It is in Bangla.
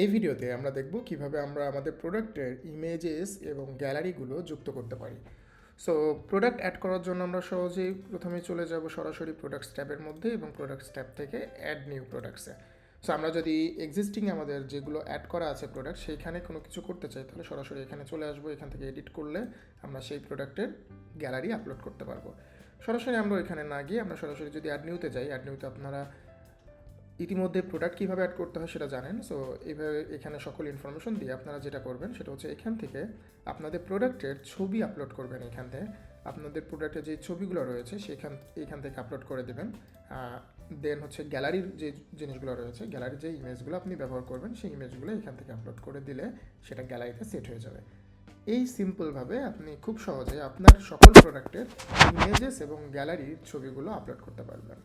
এই ভিডিওতে আমরা দেখব কিভাবে আমরা আমাদের প্রোডাক্টের ইমেজেস এবং গ্যালারিগুলো যুক্ত করতে পারি। সো প্রোডাক্ট অ্যাড করার জন্য আমরা সহজেই প্রথমে চলে যাব সরাসরি প্রোডাক্টস ট্যাবের মধ্যে এবং প্রোডাক্টস ট্যাব থেকে অ্যাড নিউ প্রোডাক্টসে। সো আমরা যদি এক্সিস্টিং আমাদের যেগুলো অ্যাড করা আছে প্রোডাক্ট সেইখানে কোনো কিছু করতে চাই তাহলে সরাসরি এখানে চলে আসবো। এখান থেকে এডিট করলে আমরা সেই প্রোডাক্টের গ্যালারি আপলোড করতে পারবো। সরাসরি আমরা এখানে না গিয়ে আমরা সরাসরি যদি অ্যাড নিউতে যাই, অ্যাড নিউতে আপনারা ইতিমধ্যে প্রোডাক্ট কীভাবে অ্যাড করতে হয় সেটা জানেন। সো এইভাবে এখানে সকল ইনফরমেশন দিয়ে আপনারা যেটা করবেন সেটা হচ্ছে এখান থেকে আপনাদের প্রোডাক্টের ছবি আপলোড করবেন। এখান থেকে আপনাদের প্রোডাক্টের যে ছবিগুলো রয়েছে এইখান থেকে আপলোড করে দেবেন। দেন হচ্ছে গ্যালারির যে জিনিসগুলো রয়েছে, গ্যালারির যে ইমেজগুলো আপনি ব্যবহার করবেন সেই ইমেজগুলো এখান থেকে আপলোড করে দিলে সেটা গ্যালারিতে সেট হয়ে যাবে। এই সিম্পলভাবে আপনি খুব সহজে আপনার সকল প্রোডাক্টের ইমেজেস এবং গ্যালারির ছবিগুলো আপলোড করতে পারবেন।